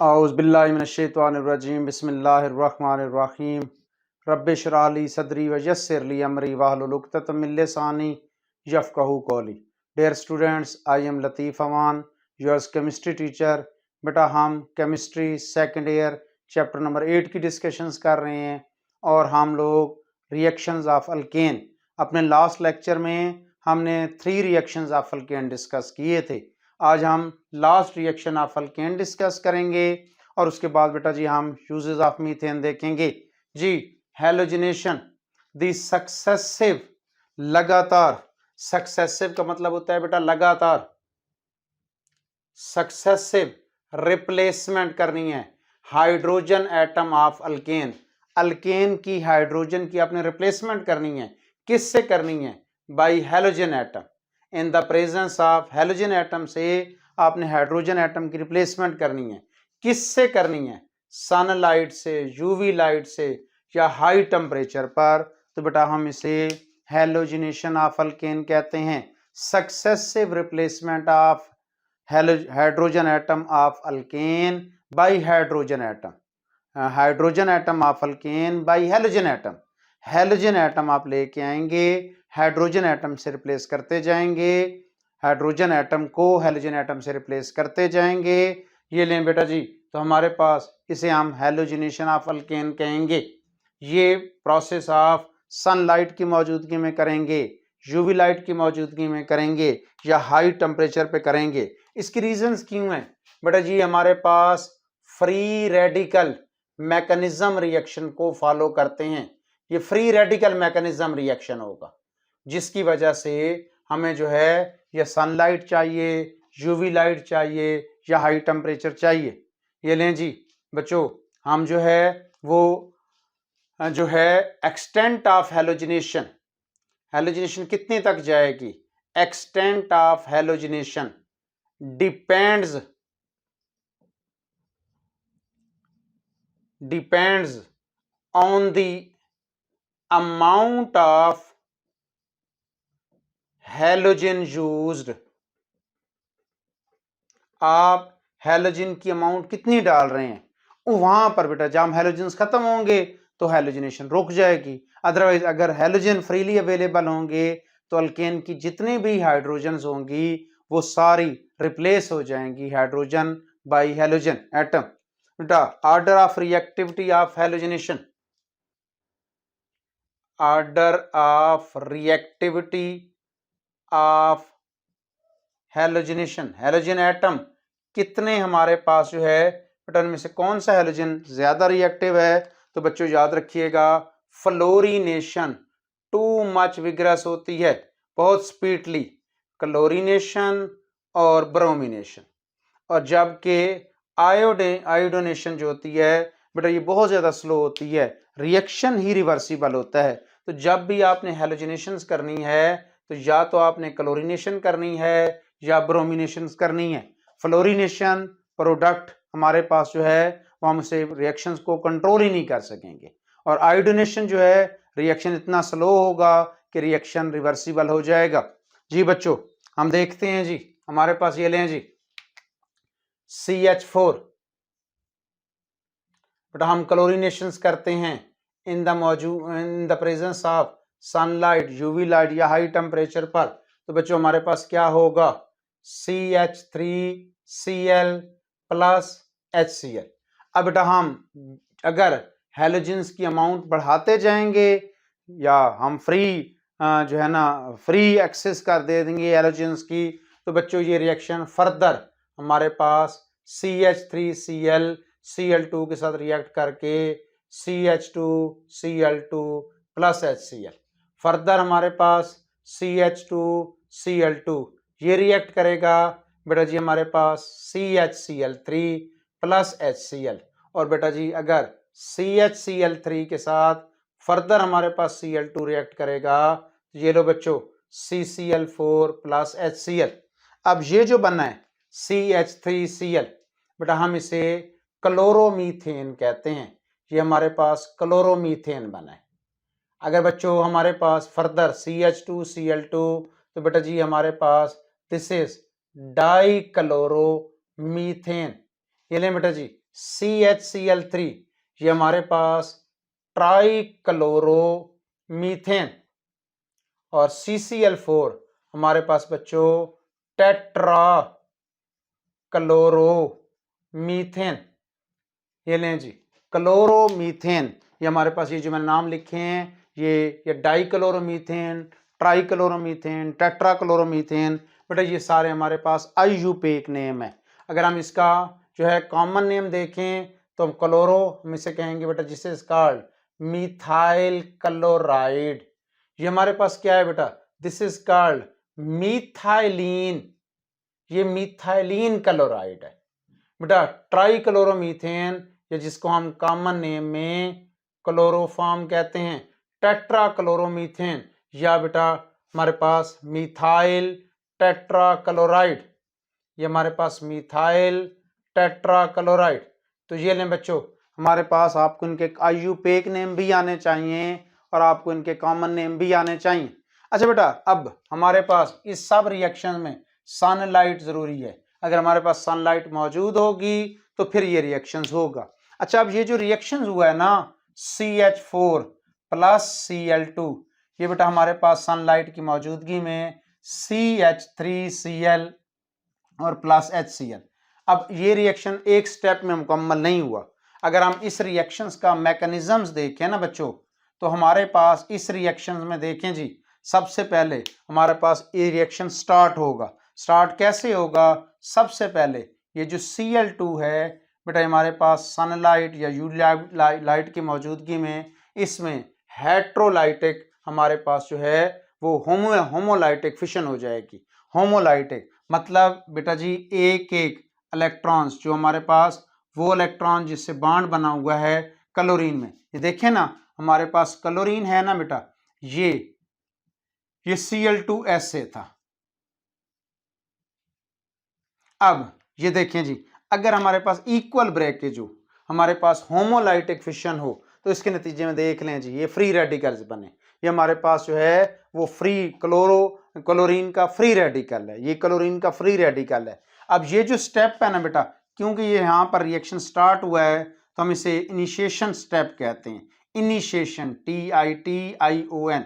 औज़ुबिल्लाहिमिनश्शैतानिर्रजीम बिस्मिल्लाहिर्रहमानिर्रहीम रब्बिश इश्रह ली सदरी व यस्सिर ली अमरी वहलुल उक़दतम मिन लिसानी यफ़क़हू क़ौली। Dear students, I am Latif Aman, yours chemistry teacher. बेटा हम chemistry second year chapter number 8 की डिस्कशंस कर रहे हैं और हम लोग रिएक्शंस ऑफ अल्केन। अपने लास्ट लेक्चर में हमने 3 रिएक्शंस ऑफ अल्केन डिस्कस किए थे। आज हम last reaction of alkane discuss करेंगे और उसके बाद बेटा जी हम यूजेस ऑफ मीथेन देखेंगे जी। हैलोजिनेशन, द सक्सेसिव, लगातार। सक्सेसिव का मतलब होता है बेटा लगातार। सक्सेसिव रिप्लेसमेंट करनी है hydrogen atom of alkane. Alkane की हाइड्रोजन की आपने रिप्लेसमेंट करनी है। किससे करनी है? Bye halogen atom. In the presence of halogen atom से आपने हाइड्रोजन एटम की रिप्लेसमेंट करनी है। किससे करनी है? सनलाइट से, यूवी लाइट से या हाई टेम्परेचर पर। तो बेटा हम इसे हैलोजिनेशन ऑफ अल्केन कहते हैं। Successive replacement of hydrogen atom of alkane bye hydrogen atom. Hydrogen atom of alkane bye halogen atom. Halogen atom आप लेके आएंगे, हाइड्रोजन एटम से रिप्लेस करते जाएंगे, हाइड्रोजन एटम को हैलोजन एटम से रिप्लेस करते जाएंगे। ये लें बेटा जी, तो हमारे पास इसे हम हैलोजिनेशन ऑफ अल्केन कहेंगे। ये प्रोसेस ऑफ सनलाइट की मौजूदगी में करेंगे, यूवी लाइट की मौजूदगी में करेंगे या हाई टेम्परेचर पे करेंगे। इसकी रीजंस क्यों है बेटा जी? हमारे पास फ्री रेडिकल मैकेनिज्म रिएक्शन को फॉलो करते हैं। ये फ्री रेडिकल मैकेनिज्म रिएक्शन होगा जिसकी वजह से हमें जो है या सनलाइट चाहिए, यूवी लाइट चाहिए या हाई टेम्परेचर चाहिए। ये लें जी बच्चों, हम जो है वो जो है एक्सटेंट ऑफ हैलोजिनेशन, हैलोजिनेशन कितने तक जाएगी? Extent of halogenation depends on the amount of halogen used. आप हैलोजन की अमाउंट कितनी डाल रहे हैं, वहां पर बेटा जब हैलोजन्स खत्म होंगे तो हैलोजिनेशन रुक जाएगी। अदरवाइज अगर हैलोजन फ्रीली अवेलेबल होंगे तो अल्केन की जितनी भी हाइड्रोजन्स होंगी वो सारी रिप्लेस हो जाएंगी हाइड्रोजन बाय हैलोजन एटम। बेटा order of reactivity of halogenation, order of reactivity of halogenation, halogen atom कितने हमारे पास जो है बेटा उनमें से कौन सा हैलोजन ज्यादा रिएक्टिव है? तो बच्चों याद रखिएगा फ्लोरीनेशन टू मच विग्रस होती है, बहुत स्पीडली, क्लोरीनेशन और ब्रोमिनेशन। और जबकि आयोडोनेशन जो होती है बेटा ये बहुत ज्यादा स्लो होती है, रिएक्शन ही रिवर्सिबल होता है। तो जब भी आपने हैलोजिनेशन करनी है तो या तो आपने क्लोरीनेशन करनी है या ब्रोमिनेशन करनी है। फ्लोरीनेशन प्रोडक्ट हमारे पास जो है वो हम उसे रिएक्शंस को कंट्रोल ही नहीं कर सकेंगे, और आयोडोनेशन जो है रिएक्शन इतना स्लो होगा कि रिएक्शन रिवर्सिबल हो जाएगा। जी बच्चों हम देखते हैं जी, हमारे पास ये लें जी CH4। बेटा हम क्लोरीनेशन करते हैं in the presence of sunlight, UV light या हाई टेम्परेचर पर। तो बच्चों हमारे पास क्या होगा? CH3Cl plus HCl। अब बेटा हम अगर हैलोजन्स की अमाउंट बढ़ाते जाएंगे या हम फ्री जो है ना फ्री एक्सेस कर दे देंगे हैलोजन्स की, तो बच्चों ये रिएक्शन फर्दर हमारे पास CH3Cl Cl2 के साथ रिएक्ट करके CH2Cl2 प्लस HCl, फर्दर हमारे पास CH2Cl2 ये रिएक्ट करेगा बेटा जी हमारे पास CHCl3 प्लस HCl। और बेटा जी अगर CHCl3 के साथ फर्दर हमारे पास Cl2 रिएक्ट करेगा, ये लो बच्चों CCl4 प्लस HCl। अब ये जो बना है CH3Cl बेटा हम इसे क्लोरोमीथेन कहते हैं। ये हमारे पास क्लोरोमीथेन बना है। अगर बच्चों हमारे पास फर्दर CH2Cl2 तो बेटा जी हमारे पास दिस इज डाई क्लोरोमीथेन। ये लें बेटा जी CHCl3 ये हमारे पास ट्राइक्लोरोमीथेन, और CCl4 हमारे पास बच्चों टेट्रा क्लोरोमीथेन। ये लें जी, क्लोरोमीथेन, ये हमारे पास ये जो मैंने नाम लिखे हैं ये डाइक्लोरोमीथेन, ट्राइक्लोरोमीथेन, टेट्राक्लोरोमीथेन, बेटा ये सारे हमारे पास आईयूपीएक नेम है। अगर हम इसका जो है कॉमन नेम देखें तो हम क्लोरो हम इसे कहेंगे बेटा जिसे कॉल्ड मिथाइल क्लोराइड। ये हमारे पास क्या है बेटा, दिस इज कॉल्ड मिथाइलिन, ये मिथाइलिन क्लोराइड है। बेटा ट्राइक्लोरोमीथेन ये जिसको हम कॉमन नेम में क्लोरोफॉर्म कहते हैं, टेट्राक्लोरोमीथेन या बेटा हमारे पास मिथाइल टेट्राक्लोराइड, ये हमारे पास मिथाइल टेट्राक्लोराइड। तो ये लें बच्चों, हमारे पास आपको इनके आईयूपीएक नेम भी आने चाहिए और आपको इनके कॉमन नेम भी आने चाहिए। अच्छा बेटा, अब हमारे पास इस सब रिएक्शन में सनलाइट जरूरी है। अगर हमारे पास सनलाइट मौजूद होगी तो फिर ये रिएक्शंस होगा। अच्छा, अब ये जो रिएक्शंस हुआ है ना CH4 प्लस Cl2, ये बेटा हमारे पास सनलाइट की मौजूदगी में CH3Cl और प्लस HCl। अब ये रिएक्शन एक स्टेप में मुकम्मल नहीं हुआ। अगर हम इस रिएक्शंस का मैकेनिज्म्स देखें ना बच्चों, तो हमारे पास इस रिएक्शंस में देखें जी, सबसे पहले हमारे पास ये रिएक्शन स्टार्ट होगा। स्टार्ट कैसे होगा, सबसे पहले ये जो Cl2 है बेटा हमारे पास सनलाइट या यूवी लाइट की मौजूदगी में इसमें हेट्रोलाइटिक हमारे पास जो है वो होमोलाइटिक फिशन हो जाएगी। होमोलाइटिक मतलब बेटा जी एक एक इलेक्ट्रॉन्स जो हमारे पास वो इलेक्ट्रॉन जिससे बॉन्ड बना हुआ है क्लोरीन में, ये देखें ना हमारे पास क्लोरीन है ना बेटा, ये Cl2SA था। अब ये देखें जी, अगर हमारे पास इक्वल ब्रेकेज हो, हमारे पास होमोलाइटिक फिशन हो, तो इसके नतीजे में देख लें जी ये फ्री रेडिकल्स बने। ये हमारे पास जो है वो फ्री क्लोरीन का फ्री रेडिकल है, ये क्लोरीन का फ्री रेडिकल है। अब ये जो स्टेप है ना बेटा, क्योंकि ये यहाँ पर रिएक्शन स्टार्ट हुआ है तो हम इसे इनिशिएशन स्टेप कहते हैं। इनिशिएशन TITION,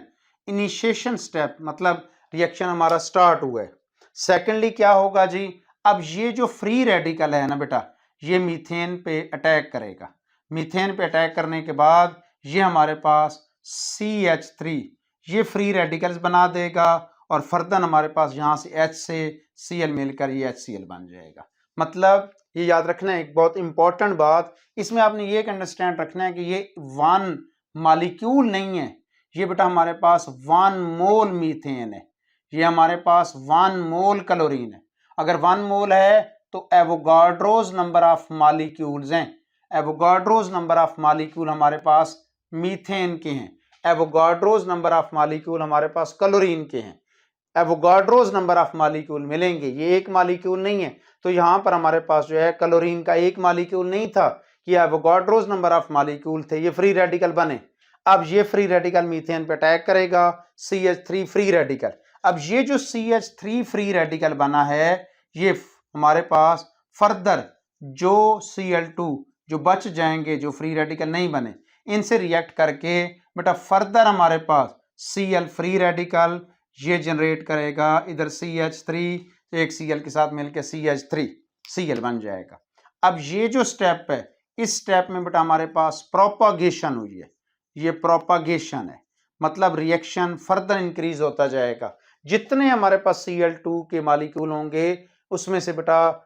इनिशिएशन स्टेप मतलब रिएक्शन हमारा स्टार्ट हुआ है। सेकेंडली क्या होगा जी, अब ये जो फ्री रेडिकल है ना बेटा, ये मीथेन पे अटैक करेगा। मीथेन पे अटैक करने के बाद ये हमारे पास CH3 ये फ्री रेडिकल्स बना देगा और फर्दर हमारे पास यहाँ से H से Cl मिलकर ये HCl बन जाएगा। मतलब ये याद रखना है एक बहुत इंपॉर्टेंट बात, इसमें आपने ये एक अंडरस्टैंड रखना है कि ये वन मॉलिक्यूल नहीं है, ये बेटा हमारे पास 1 मोल मीथेन है, ये हमारे पास 1 मोल क्लोरीन है। अगर 1 मोल है तो एवोगाड्रोज नंबर ऑफ मॉलिक्यूल्स हैं। एवोगाड्रोज नंबर ऑफ मॉलिक्यूल हमारे पास मीथेन के हैं, एवोगाड्रोज नंबर ऑफ मॉलिक्यूल हमारे पास क्लोरीन के हैं। एवोगाड्रोज नंबर ऑफ मॉलिक्यूल मिलेंगे, ये एक मॉलिक्यूल नहीं है। तो यहाँ पर हमारे पास जो है क्लोरीन का एक मॉलिक्यूल नहीं था कि एवोगाड्रोज नंबर ऑफ मॉलिक्यूल थे, ये फ्री रेडिकल बने। अब ये फ्री रेडिकल मीथेन पे अटैक करेगा, CH3 फ्री रेडिकल। अब ये जो CH3 फ्री रेडिकल बना है, ये हमारे पास फर्दर जो Cl2 जो बच जाएंगे, जो फ्री रेडिकल नहीं बने, इनसे रिएक्ट करके बेटा फर्दर हमारे पास Cl फ्री रेडिकल ये जनरेट करेगा, इधर CH3 एक Cl के साथ मिलकर CH3 Cl बन जाएगा। अब ये जो स्टेप है, इस स्टेप में बेटा हमारे पास प्रोपागेशन हुई है, ये प्रोपागेशन है मतलब रिएक्शन फर्दर इंक्रीज होता जाएगा। जितने हमारे पास Cl2 के मॉलिक्यूल होंगे उसमें से बेटा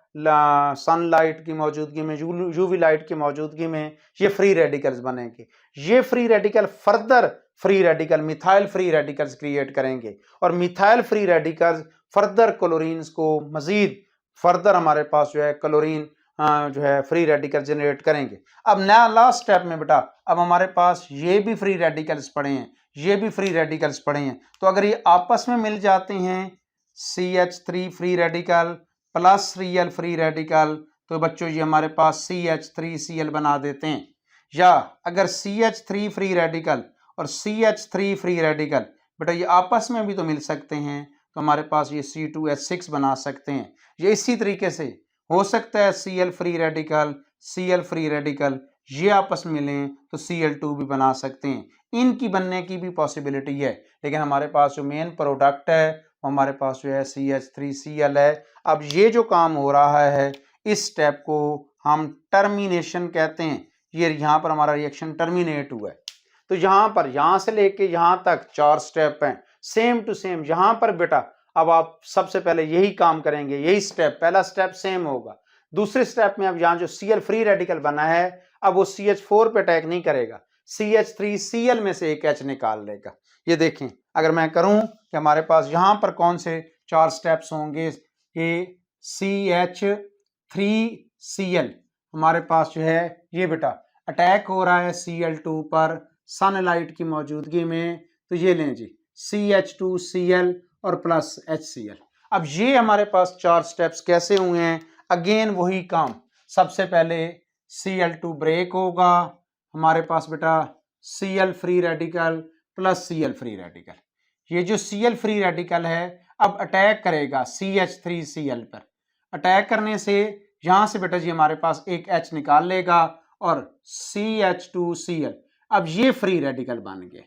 सनलाइट की मौजूदगी में, यूवी लाइट की मौजूदगी में ये फ्री रेडिकल्स बनेंगे। ये free radical further free radical methyl free radicals create करेंगे और methyl free radicals further chlorines को मजीद फर्दर हमारे पास जो है क्लोरीन जो है फ्री रेडिकल जनरेट करेंगे। अब नया लास्ट स्टेप में बेटा अब हमारे पास ये भी फ्री रेडिकल्स पड़े हैं, ये भी फ्री रेडिकल्स पड़े हैं, तो अगर ये आपस में मिल जाते हैं CH3 free radical plus Cl free radical, तो बच्चों ये हमारे पास CH3Cl बना देते हैं। या अगर CH3 फ्री रेडिकल और CH3 फ्री रेडिकल बेटा ये आपस में भी तो मिल सकते हैं, तो हमारे पास ये C2H6 बना सकते हैं। ये इसी तरीके से हो सकता है Cl free radical Cl free radical, ये आपस में मिलें तो Cl2 भी बना सकते हैं। इनकी बनने की भी पॉसिबिलिटी है, लेकिन हमारे पास जो मेन प्रोडक्ट है वो हमारे पास जो है CH3Cl है। अब ये जो काम हो रहा है इस स्टेप को हम टर्मिनेशन कहते हैं। ये यहाँ पर हमारा रिएक्शन टर्मिनेट हुआ है। तो यहाँ पर यहाँ से लेके यहाँ तक 4 स्टेप हैं, सेम टू सेम। यहाँ पर बेटा अब आप सबसे पहले यही काम करेंगे, यही स्टेप, पहला स्टेप सेम होगा। दूसरे स्टेप में अब यहाँ जो Cl फ्री रेडिकल बना है अब वो CH4 पे अटैक नहीं करेगा, CH3Cl में से एक H निकाल लेगा। ये देखें, अगर मैं करूं कि हमारे पास यहाँ पर कौन से 4 स्टेप्स होंगे, ये CH3Cl हमारे पास जो है ये बेटा अटैक हो रहा है Cl2 पर सनलाइट की मौजूदगी में, तो ये लें जी CH2Cl और प्लस HCl। अब ये हमारे पास 4 स्टेप्स कैसे हुए हैं, अगेन वही काम। सबसे पहले Cl2 ब्रेक होगा, हमारे पास बेटा Cl free radical plus Cl free radical. ये जो Cl फ्री रेडिकल है अब अटैक करेगा CH3Cl पर। अटैक करने से यहां से बेटा जी हमारे पास एक H निकाल लेगा और CH2Cl, अब ये फ्री रेडिकल बन गए।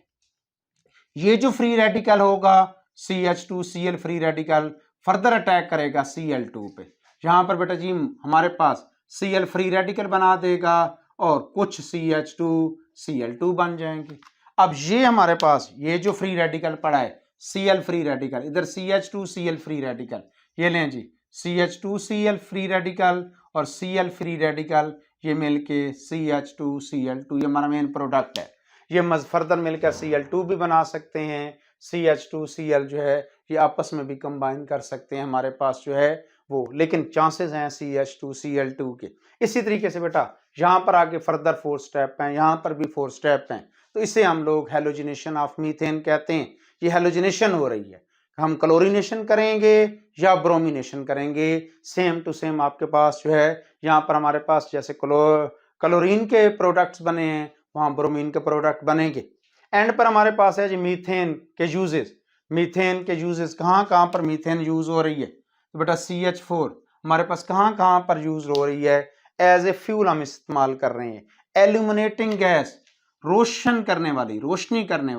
ये जो फ्री रेडिकल होगा CH2Cl free radical further attack करेगा Cl2 पे। यहां पर बेटा जी हमारे पास Cl फ्री रेडिकल बना देगा और कुछ CH2Cl2 बन जाएंगे। अब ये हमारे पास ये जो फ्री रेडिकल पड़ा है Cl फ्री रेडिकल, इधर CH2Cl फ्री रेडिकल, ये लें जी CH2Cl फ्री रेडिकल और Cl फ्री रेडिकल ये मिलके CH2Cl2, ये हमारा मेन प्रोडक्ट है। ये फर्दर मिलकर Cl2 भी बना सकते हैं, CH2Cl जो है ये आपस में भी कंबाइन कर सकते हैं हमारे पास जो है वो, लेकिन चांसेस हैं CH2Cl2 के। इसी तरीके से बेटा यहाँ पर आगे फर्दर 4 स्टेप हैं, यहाँ पर भी 4 स्टेप हैं, तो इसे हम लोग हेलोजिनेशन ऑफ मीथेन कहते हैं। ये हेलोजिनेशन हो रही है, हम क्लोरीनेशन करेंगे या ब्रोमिनेशन करेंगे, सेम टू सेम आपके पास जो है यहाँ पर हमारे पास जैसे क्लोरीन के प्रोडक्ट्स बने हैं वहाँ ब्रोमीन के प्रोडक्ट बनेंगे। एंड पर हमारे पास है जी मीथेन के यूजेस। मीथेन के यूजेस कहाँ कहाँ पर मीथेन यूज हो रही है, तो बेटा CH4 हमारे पास कहाँ कहाँ पर यूज हो रही है, एज ए फ्यूल हम इस्तेमाल कर रहे हैं। एल्यूमिनेटिंग गैस, रोशन करने वाली, रोशनी करने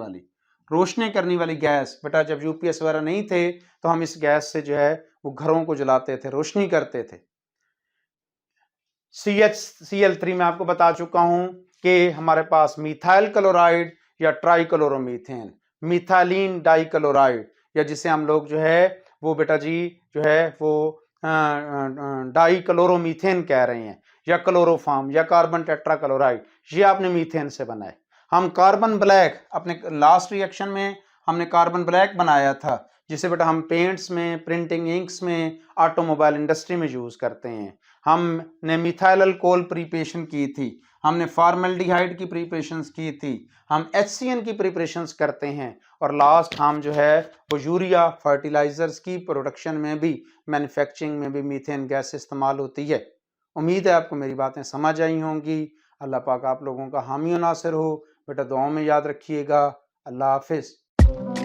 वाली गैस, बेटा जब यूपीएस वगैरह नहीं थे तो हम इस गैस से जो है वो घरों को जलाते थे, रोशनी करते थे। CHCl3 में आपको बता चुका हूं कि हमारे पास मिथाइल क्लोराइड या ट्राइक्लोरोमीथेन, मिथाइलिन डाइक्लोराइड, या जिसे हम लोग जो है वो बेटा जी जो है वो डाइक्लोरोमीथेन कह रहे हैं, या क्लोरोफॉर्म या कार्बन टेट्राक्लोराइड, ये आपने मीथेन से बनाए। हम कार्बन ब्लैक अपने लास्ट रिएक्शन में हमने कार्बन ब्लैक बनाया था, जिसे बेटा हम पेंट्स में, प्रिंटिंग इंक्स में, ऑटोमोबाइल इंडस्ट्री में यूज करते हैं। हमने मिथाइल अल्कोहल प्रिपरेशन की थी, हमने फॉर्मल्डिहाइड की प्रिपरेशंस की थी, हम HCN की प्रिपरेशंस करते हैं, और लास्ट हम जो है वो यूरिया फर्टिलाइजर्स की प्रोडक्शन में भी, मैन्युफैक्चरिंग में भी मीथेन गैस इस्तेमाल होती है। उम्मीद है आपको मेरी बातें समझ आई होंगी। अल्लाह पाक आप लोगों का हामी और नासिर हो। बेटा दुआओं में याद रखिएगा। अल्लाह हाफिज़।